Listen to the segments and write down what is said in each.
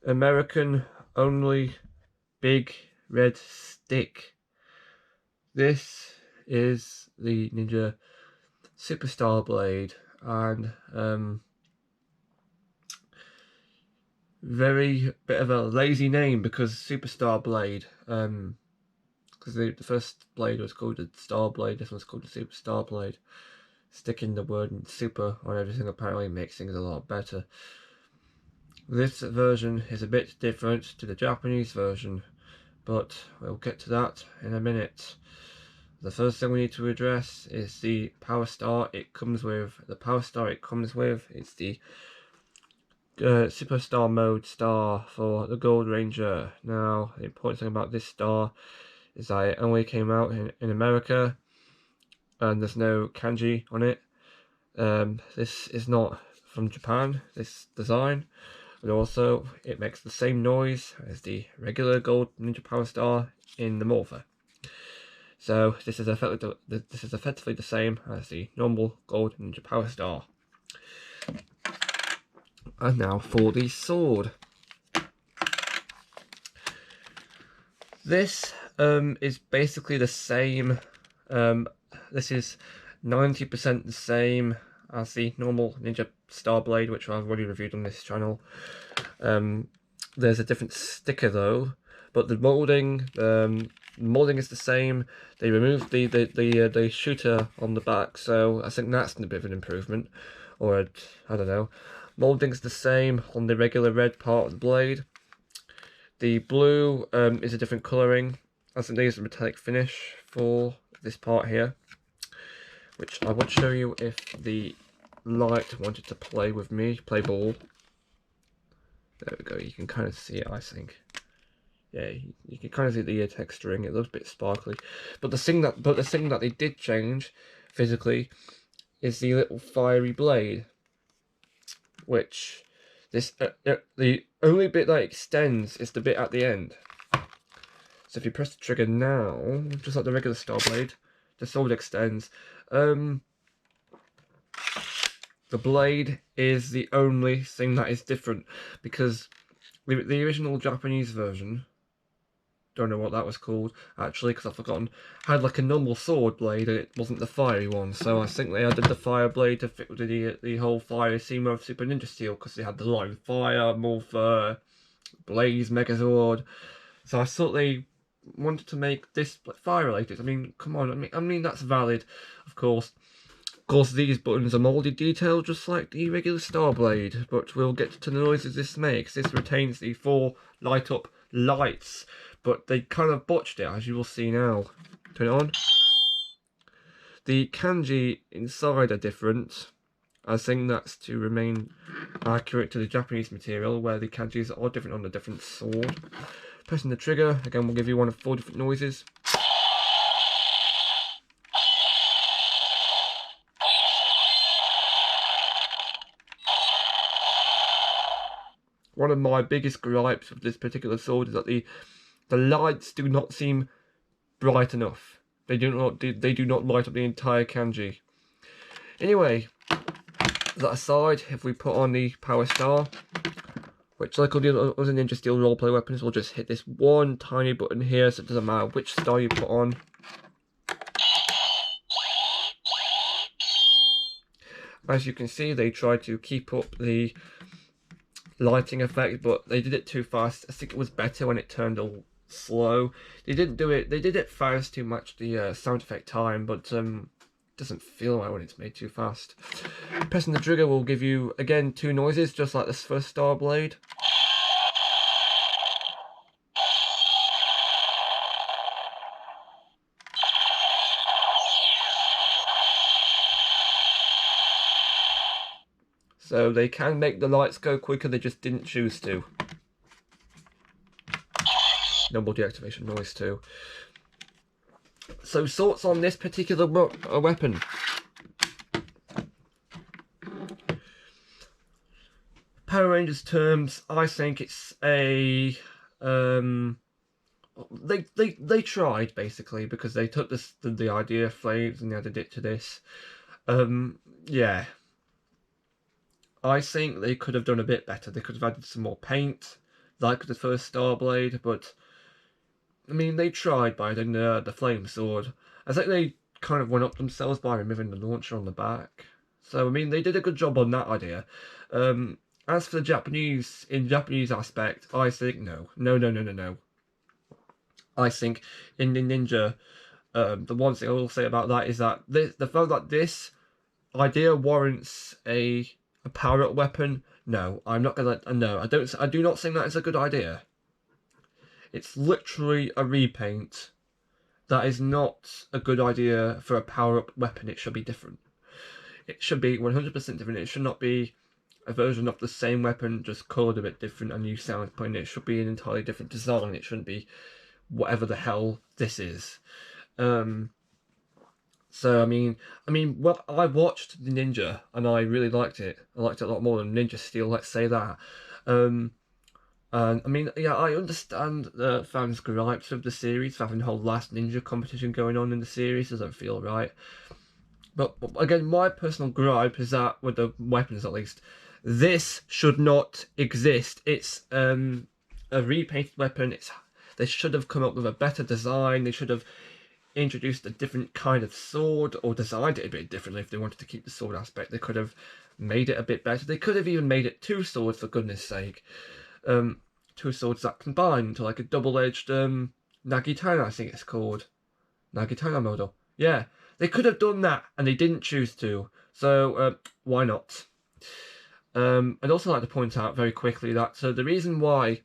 American only big red stick. This is the Ninja Superstar Blade, and very bit of a lazy name because Superstar Blade, because the first blade was called the Star Blade, this one's called the Superstar Blade. Sticking the word super on everything apparently makes things a lot better. This version is a bit different to the Japanese version, but we'll get to that in a minute. The first thing we need to address is the power star it comes with. The power star it comes with is the Superstar mode star for the Gold Ranger. Now, the important thing about this star is that it only came out in America, and there's no kanji on it. This is not from Japan, this design, but also it makes the same noise as the regular Gold Ninja Power Star in the Morpher. So this is effectively the same as the normal Gold Ninja Power Star. And now for the sword. This is basically the same. This is 90% the same as the normal Ninja Star Blade, which I've already reviewed on this channel. There's a different sticker though, but the molding is the same. They removed the shooter on the back, so I think that's a bit of an improvement, or I don't know. Molding's the same on the regular red part of the blade. The blue is a different colouring. I think there's a metallic finish for this part here, which I would show you if the light wanted to play with me, play ball. There we go, you can kind of see it, I think. Yeah, you can kind of see the ear texturing, it looks a bit sparkly. But the thing that they did change physically is the little fiery blade, which the only bit that extends is the bit at the end. So if you press the trigger now, just like the regular Star Blade, the sword extends. The blade is the only thing that is different, because the original Japanese version, don't know what that was called actually because I've forgotten, had like a normal sword blade and it wasn't the fiery one, so I think they added the fire blade to fit with the whole fire theme of Super Ninja Steel, because they had the Line Fire, Morpher, Blaze, Megazord. So I thought they wanted to make this fire related. I mean, come on, I mean that's valid, of course. Of course, these buttons are molded detail just like the regular Star Blade, but we'll get to the noises this makes. This retains the 4 light up lights, but they kind of botched it, as you will see now. Turn it on. The kanji inside are different. I think that's to remain accurate to the Japanese material, where the kanjis are different on the different sword. Pressing the trigger, again, will give you one of 4 different noises. One of my biggest gripes with this particular sword is that the lights do not seem bright enough. They do not light up the entire kanji. Anyway, that aside, if we put on the Power Star, which like all the other Ninja Steel roleplay weapons, will just hit this one tiny button here, so it doesn't matter which star you put on. As you can see, they tried to keep up the lighting effect, but they did it too fast. I think it was better when it turned all slow. They did it fast too much, the sound effect time, but doesn't feel right when it's made too fast. Pressing the trigger will give you again 2 noises, just like this first Star Blade. So they can make the lights go quicker, they just didn't choose to. Normal deactivation noise too. So thoughts on this particular weapon? Power Rangers terms, I think it's a they tried basically, because they took the idea of flames and they added it to this. Yeah, I think they could have done a bit better. They could have added some more paint, like the first Star Blade, but I mean, they tried by doing the flame sword. I think they kind of went up themselves by removing the launcher on the back. So I mean, they did a good job on that idea. As for the Japanese aspect, I think no. I think in the ninja, the one thing I will say about that is that the fact that this idea warrants a power up weapon. No, I'm not gonna. No, I do not think that is a good idea. It's literally a repaint. That is not a good idea for a power up weapon. It should be different. It should be 100% different. It should not be a version of the same weapon, just coloured a bit different and new sound point. It should be an entirely different design. It shouldn't be whatever the hell this is. So well, I watched the Ninja and I really liked it. I liked it a lot more than Ninja Steel. Let's say that. And I mean, yeah, I understand the fans' gripes of the series, having the whole Last Ninja competition going on in the series doesn't feel right. But again, my personal gripe is that, with the weapons at least, this should not exist. It's a repainted weapon. They should have come up with a better design. They should have introduced a different kind of sword, or designed it a bit differently. If they wanted to keep the sword aspect, they could have made it a bit better. They could have even made it two swords, for goodness sake. Two swords that combine into like a double-edged Nagitana, I think it's called. Nagitana model. Yeah, they could have done that, and they didn't choose to. So why not? I'd also like to point out very quickly that the reason why,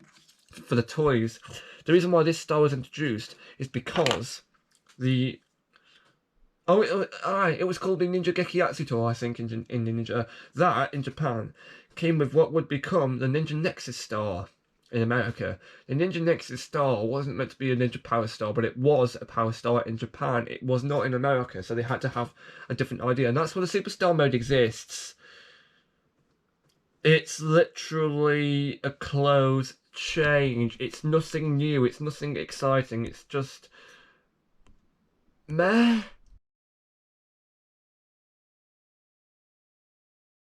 for the toys, the reason why this star was introduced is because it was called the Ninja Gekiatsu toy, I think, in the Ninja. That, in Japan, came with what would become the Ninja Nexus star in America. The Ninja Nexus star wasn't meant to be a Ninja Power Star, but it was a Power Star in Japan. It was not in America, so they had to have a different idea. And that's why the Superstar mode exists. It's literally a close change. It's nothing new. It's nothing exciting. It's just meh.